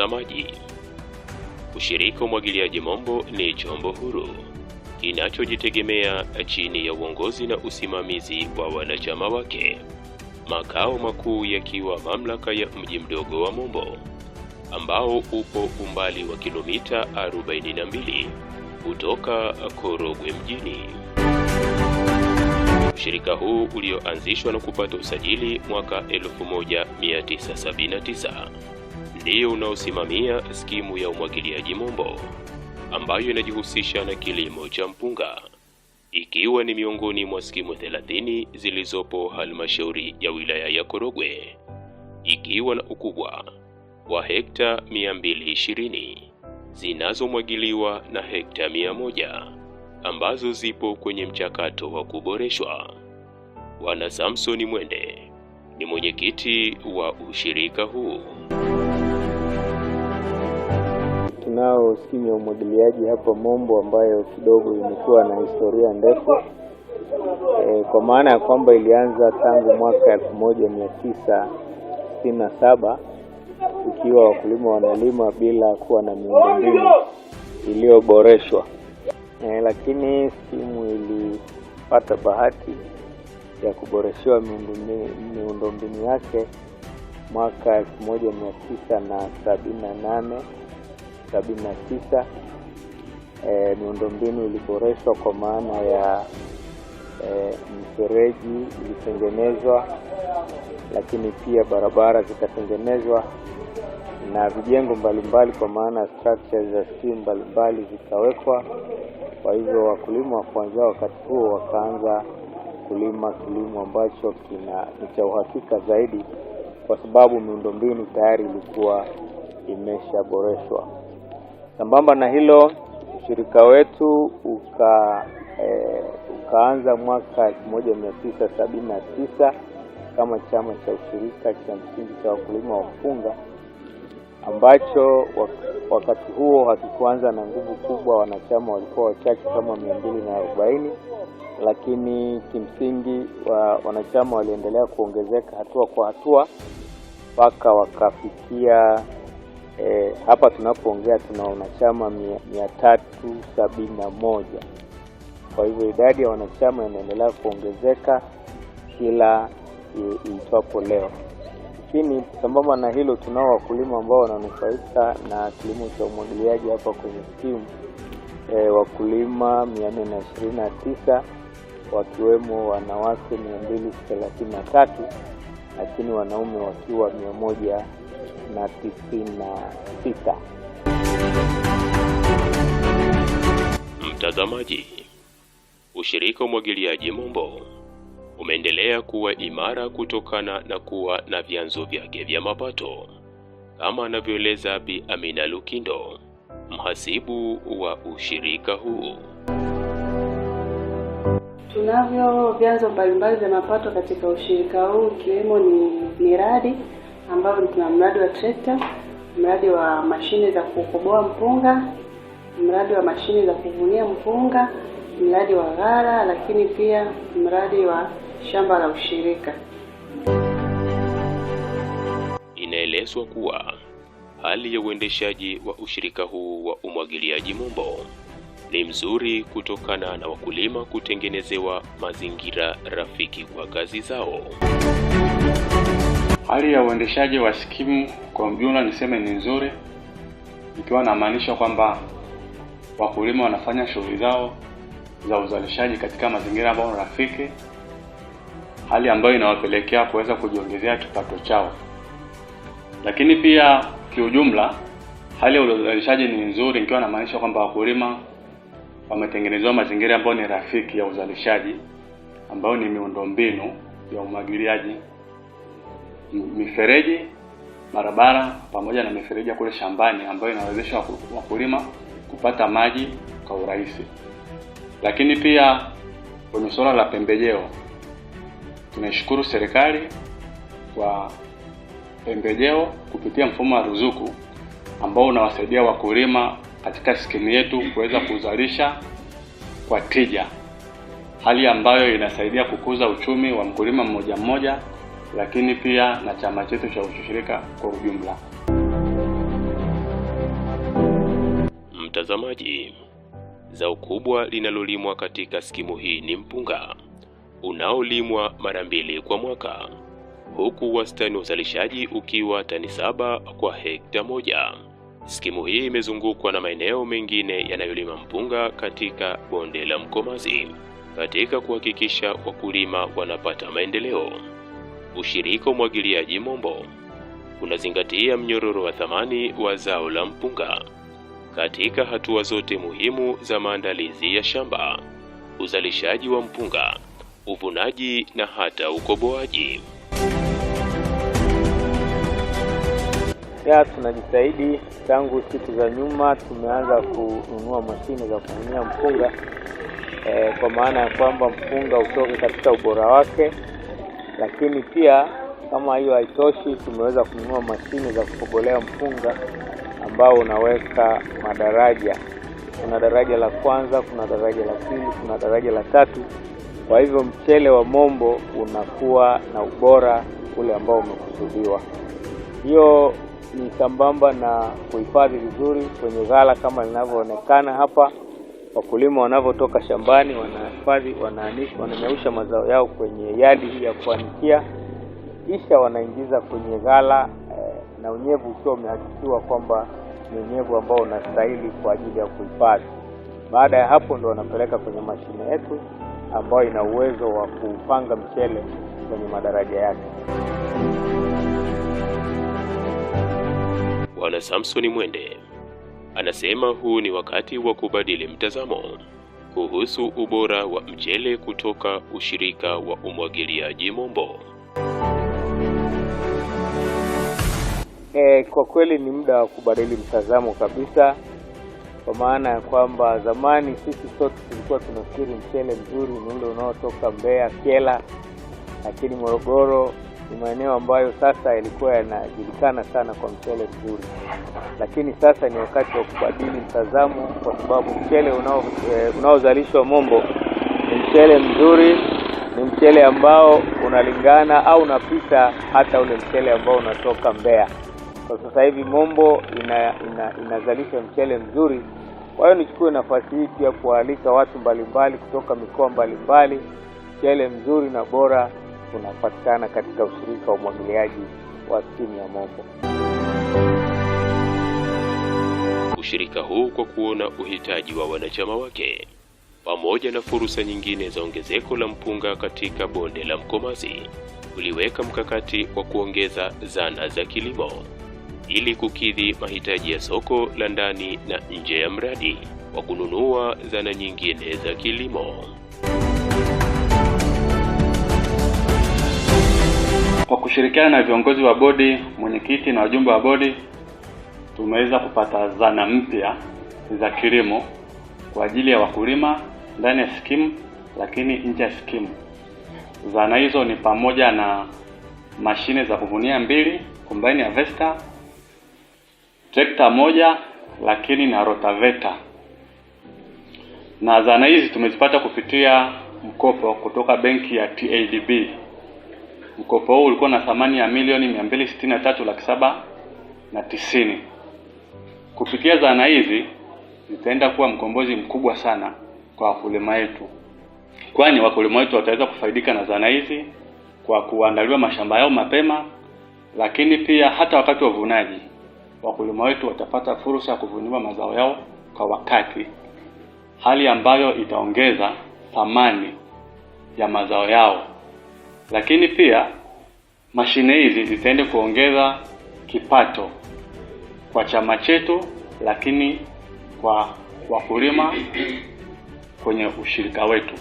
maji. Ushirika Umwagiliaji Mombo ni chombo huru kinachojitegemea chini ya uongozi na usimamizi wa wanachama wake, makao makuu yakiwa mamlaka ya mji mdogo wa Mombo ambao upo umbali wa kilomita 42 kutoka Korogwe mjini. Ushirika huu ulioanzishwa na kupata usajili mwaka 1979 ndio unaosimamia skimu ya Umwagiliaji Mombo ambayo inajihusisha na kilimo cha mpunga, ikiwa ni miongoni mwa skimu 30 zilizopo halmashauri ya wilaya ya Korogwe, ikiwa na ukubwa wa hekta 220 zinazomwagiliwa na hekta 100 ambazo zipo kwenye mchakato wa kuboreshwa. Bwana Samson Mwende ni mwenyekiti wa ushirika huu. Tunao skimu ya umwagiliaji hapa Mombo ambayo kidogo imekuwa na historia ndefu, kwa maana ya kwamba ilianza tangu mwaka 1967 ikiwa wakulima wanalima bila kuwa na miundombinu iliyoboreshwa. Lakini skimu ilipata bahati ya kuboreshewa miundombinu yake mwaka 1978-79. Miundombinu iliboreshwa kwa maana ya mifereji ilitengenezwa, lakini pia barabara zikatengenezwa na vijengo mbalimbali kwa maana structures za skimu mbalimbali zikawekwa. Kwa hivyo wakulima kuanzia wakati huo wakaanza kulima kilimo ambacho ni cha uhakika zaidi, kwa sababu miundombinu tayari ilikuwa imeshaboreshwa. Sambamba na hilo, ushirika wetu ukaanza mwaka 1979 kama chama cha ushirika cha msingi cha wakulima wa mpunga, ambacho wakati huo hakikuanza na nguvu kubwa. Wanachama walikuwa wachache kama 240, lakini kimsingi wanachama waliendelea kuongezeka hatua kwa hatua mpaka wakafikia hapa tunapoongea tuna wanachama 371. Kwa hivyo idadi ya wanachama inaendelea kuongezeka kila itwapo leo. Lakini sambamba na hilo, tunao wakulima ambao wananufaika na kilimo cha umwagiliaji hapa kwenye skimu, wakulima 429 wakiwemo wanawake 233, lakini wanaume wakiwa 196. Mtazamaji, ushirika Umwagiliaji Mombo umeendelea kuwa imara kutokana na kuwa na vyanzo vyake vya mapato, kama anavyoeleza Bi Amina Lukindo, mhasibu wa ushirika huu. Tunavyo vyanzo mbalimbali vya mapato katika ushirika huu, ikiwemo ni miradi ambayo tuna mradi wa trekta, mradi wa mashine za kukoboa mpunga, mradi wa mashine za kuvunia mpunga, mradi wa ghala, lakini pia mradi wa shamba la ushirika. Inaelezwa kuwa hali ya uendeshaji wa ushirika huu wa Umwagiliaji Mombo ni mzuri kutokana na wakulima kutengenezewa mazingira rafiki kwa kazi zao. Hali ya uendeshaji wa skimu kwa ujumla niseme ni nzuri, ikiwa namaanisha kwamba wakulima wanafanya shughuli zao za uzalishaji katika mazingira ambayo rafiki, hali ambayo inawapelekea kuweza kujiongezea kipato chao. Lakini pia kiujumla hali ya uzalishaji ni nzuri, ikiwa namaanisha kwamba wakulima wametengenezewa mazingira ambayo ni rafiki ya uzalishaji, ambayo ni miundombinu ya umwagiliaji, mifereji, barabara pamoja na mifereji kule shambani ambayo inawezesha wakulima kupata maji kwa urahisi. Lakini pia kwenye suala la pembejeo, tunashukuru serikali kwa pembejeo kupitia mfumo wa ruzuku ambao unawasaidia wakulima katika skimu yetu kuweza kuzalisha kwa tija, hali ambayo inasaidia kukuza uchumi wa mkulima mmoja mmoja, lakini pia na chama chetu cha ushirika kwa ujumla. mtazamaji, zao kubwa linalolimwa katika skimu hii ni mpunga unaolimwa mara 2 kwa mwaka, huku wastani wa uzalishaji ukiwa tani 7 kwa hekta moja. Skimu hii imezungukwa na maeneo mengine yanayolima mpunga katika bonde la Mkomazi. Katika kuhakikisha wakulima wanapata maendeleo, ushirika wa umwagiliaji Mombo unazingatia mnyororo wa thamani wa zao la mpunga katika hatua zote muhimu za maandalizi ya shamba, uzalishaji wa mpunga, uvunaji na hata ukoboaji. Tunajitahidi tangu siku za nyuma tumeanza kununua mashine za kuvunia mpunga, kwa maana ya kwamba mpunga utoke katika ubora wake. Lakini pia kama hiyo haitoshi, tumeweza kununua mashine za kukobolea mpunga ambao unaweka madaraja. Kuna daraja la kwanza, kuna daraja la pili, kuna daraja la tatu. Kwa hivyo mchele wa Mombo unakuwa na ubora ule ambao umekusudiwa. Hiyo ni sambamba na kuhifadhi vizuri kwenye ghala kama linavyoonekana hapa. Wakulima wanavyotoka shambani wanahifadhi, wananyausha mazao yao kwenye yadi hii ya kuanikia, kisha wanaingiza kwenye ghala na unyevu ukiwa umehakikiwa kwamba ni unyevu ambao unastahili kwa ajili ya kuhifadhi. Baada ya hapo ndo wanapeleka kwenye mashine yetu ambayo ina uwezo wa kupanga mchele kwenye madaraja yake. Bwana Samson Mwende anasema huu ni wakati wa kubadili mtazamo kuhusu ubora wa mchele kutoka ushirika wa umwagiliaji Mombo. Kwa kweli ni muda wa kubadili mtazamo kabisa, kwa maana ya kwamba zamani sisi sote tulikuwa tunafikiri mchele mzuri ni ule unaotoka Mbeya, Kyela, lakini Morogoro ni maeneo ambayo sasa yalikuwa yanajulikana sana kwa mchele mzuri. Lakini sasa ni wakati wa kubadili mtazamo, kwa sababu mchele unaozalishwa Mombo ni mchele mzuri, ni mchele ambao unalingana au unapita hata ule mchele ambao unatoka Mbeya. Kwa sasa hivi Mombo inazalisha mchele mzuri. Kwa hiyo nichukue nafasi hii pia kualika watu mbalimbali kutoka mikoa mbalimbali. Mchele mzuri na bora unapatikana katika ushirika wa umwagiliaji wa skimu ya Mombo. Ushirika huu kwa kuona uhitaji wa wanachama wake pamoja na fursa nyingine za ongezeko la mpunga katika bonde la Mkomazi, uliweka mkakati wa kuongeza zana za kilimo ili kukidhi mahitaji ya soko la ndani na nje ya mradi wa kununua zana nyingine za kilimo. Kwa kushirikiana na viongozi wa bodi, mwenyekiti na wajumbe wa bodi, tumeweza kupata zana mpya za kilimo kwa ajili ya wakulima ndani ya skimu lakini nje ya skimu. Zana hizo ni pamoja na mashine za kuvunia 2, combine harvester, trekta 1 lakini na rotaveta. Na zana hizi tumezipata kupitia mkopo kutoka benki ya TADB. Mkopo huu ulikuwa na thamani ya milioni 263,790. Kupitia zana hizi zitaenda kuwa mkombozi mkubwa sana kwa wakulima wetu, kwani wakulima wetu wataweza kufaidika na zana hizi kwa kuandaliwa mashamba yao mapema, lakini pia hata wakati wa uvunaji wakulima wetu watapata fursa ya kuvuniwa mazao yao kwa wakati, hali ambayo itaongeza thamani ya mazao yao. Lakini pia mashine hizi zitaenda kuongeza kipato kwa chama chetu, lakini kwa wakulima kwenye ushirika wetu.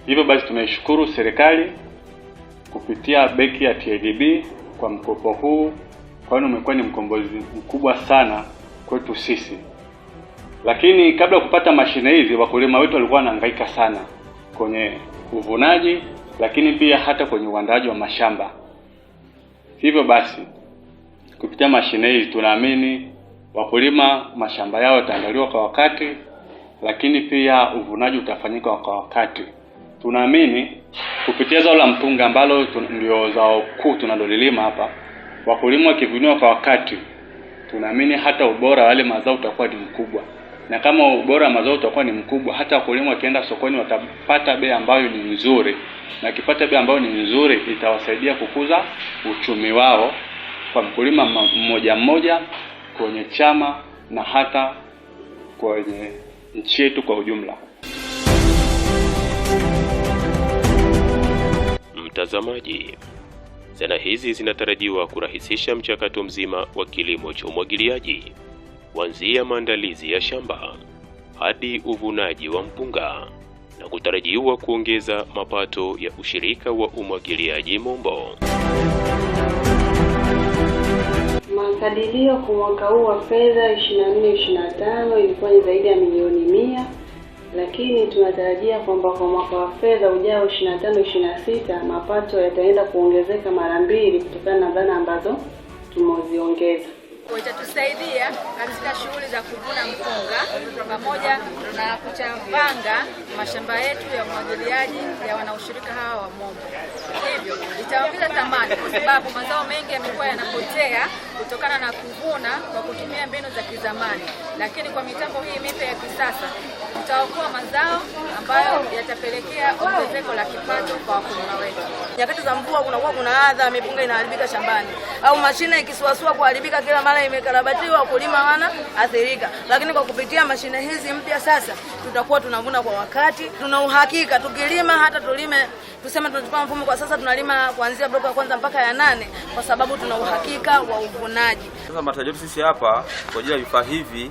Hivyo basi tunaishukuru serikali kupitia benki ya TADB kwa mkopo huu, kwani umekuwa ni mkombozi mkubwa sana kwetu sisi. Lakini kabla ya kupata mashine hizi, wakulima wetu walikuwa wanahangaika sana kwenye uvunaji, lakini pia hata kwenye uandaaji wa mashamba. Hivyo basi kupitia mashine hizi tunaamini wakulima mashamba yao yataandaliwa kwa wakati, lakini pia uvunaji utafanyika kwa wakati. Tunaamini kupitia zao la mpunga ambalo ndio zao kuu tunalolilima hapa, wakulima wakivuniwa kwa wakati, tunaamini hata ubora wa wale mazao utakuwa ni mkubwa. Na kama ubora wa mazao utakuwa ni mkubwa, hata wakulima wakienda sokoni watapata bei ambayo ni nzuri. Na kipata bei ambayo ni nzuri itawasaidia kukuza uchumi wao kwa mkulima mmoja mmoja, kwenye chama na hata kwenye nchi yetu kwa ujumla. Mtazamaji, zana hizi zinatarajiwa kurahisisha mchakato mzima wa kilimo cha umwagiliaji, kuanzia maandalizi ya shamba hadi uvunaji wa mpunga, na kutarajiwa kuongeza mapato ya ushirika wa umwagiliaji Mombo. Makadirio kwa mwaka huu wa fedha 24-25 ilikuwa ni zaidi ya milioni 100, lakini tunatarajia kwamba kwa mwaka wa fedha ujao 25-26 mapato yataenda kuongezeka mara 2 kutokana na dhana ambazo tumeziongeza. Itatusaidia katika shughuli za kuvuna mpunga pamoja na kuchanganya mashamba yetu ya umwagiliaji ya wanaushirika hawa wa Mombo. Hivyo itaongeza thamani kwa sababu mazao mengi yamekuwa yanapotea kutokana na kuvuna kwa kutumia mbinu za kizamani, lakini kwa mitambo hii mipya ya kisasa tutaokoa mazao ambayo yatapelekea ongezeko la kipato kwa wakulima wetu. Nyakati za mvua kuna adha, mipunga inaharibika shambani au mashine ikisuasua kuharibika kila mara imekarabatiwa, wakulima wana athirika. Lakini kwa kupitia mashine hizi mpya sasa tutakuwa tunavuna kwa wakati, tuna uhakika tukilima, hata tulime tuseme tunachukua mfumo kwa sasa tunalima kuanzia block ya kwanza mpaka ya 8 kwa sababu tuna uhakika wa uvunaji. Sasa matarajio sisi hapa kwa ajili ya vifaa hivi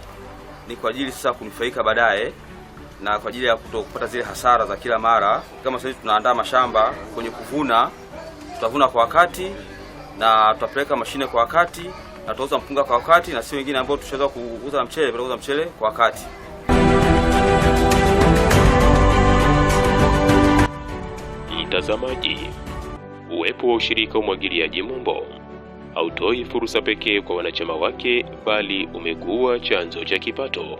ni kwa ajili sasa kunufaika baadaye na kwa ajili ya kutopata zile hasara za kila mara. Kama sasa tunaandaa mashamba kwenye kuvuna, tutavuna kwa wakati na tutapeleka mashine kwa wakati na tutauza mpunga kwa wakati, na si wengine ambao tushaweza kuuza mchele, tutauza mchele kwa wakati. Mtazamaji, uwepo wa ushirika umwagiliaji Mombo hautoi fursa pekee kwa wanachama wake, bali umekuwa chanzo cha kipato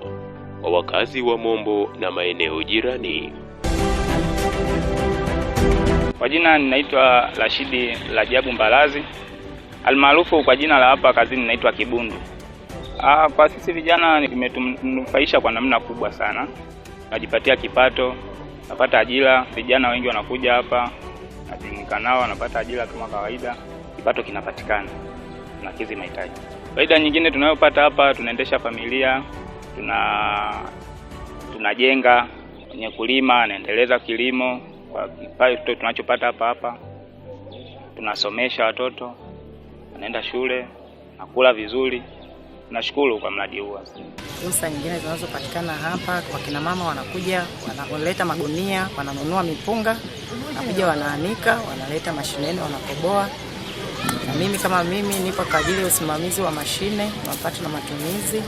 kwa wakazi wa Mombo na maeneo jirani. Kwa jina ninaitwa Rashidi Rajabu Mbalazi, almaarufu kwa jina la hapa kazini ninaitwa Kibundu. Kwa sisi vijana imetunufaisha kwa namna kubwa sana. Najipatia kipato, napata ajira, vijana wengi wanakuja hapa, najumuika nao, wanapata ajira kama kawaida, kipato kinapatikana, tunakidhi mahitaji. Faida nyingine tunayopata hapa, tunaendesha familia, tunajenga, kwenye kulima, naendeleza kilimo kwa kipato tunachopata hapa. Tunasomesha watoto, wanaenda shule, nakula vizuri. Nashukuru kwa mradi huu. Fursa nyingine zinazopatikana hapa, kwa kina mama wanakuja, wanaleta magunia, wananunua mipunga, wanakuja wanaanika, wanaleta mashineni, wanakoboa. Na mimi kama mimi nipo kwa ajili ya usimamizi wa mashine, mapato na matumizi.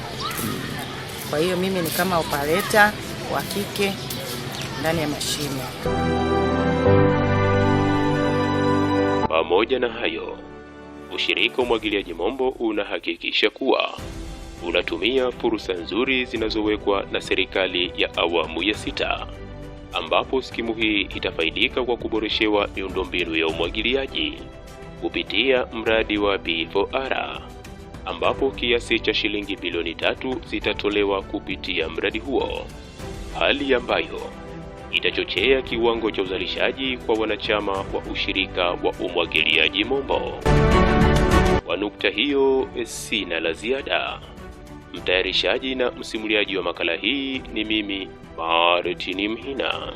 Kwa hiyo mimi ni kama operator wa kike ndani ya mashine. Pamoja na hayo, ushirika umwagiliaji Mombo unahakikisha kuwa unatumia fursa nzuri zinazowekwa na serikali ya awamu ya 6, ambapo skimu hii itafaidika kwa kuboreshewa miundombinu ya umwagiliaji kupitia mradi wa P4R, ambapo kiasi cha shilingi bilioni 3 zitatolewa kupitia mradi huo, hali ambayo itachochea kiwango cha uzalishaji kwa wanachama wa ushirika wa umwagiliaji Mombo. Kwa nukta hiyo sina la ziada. Mtayarishaji na msimuliaji wa makala hii ni mimi, Martin Mhina.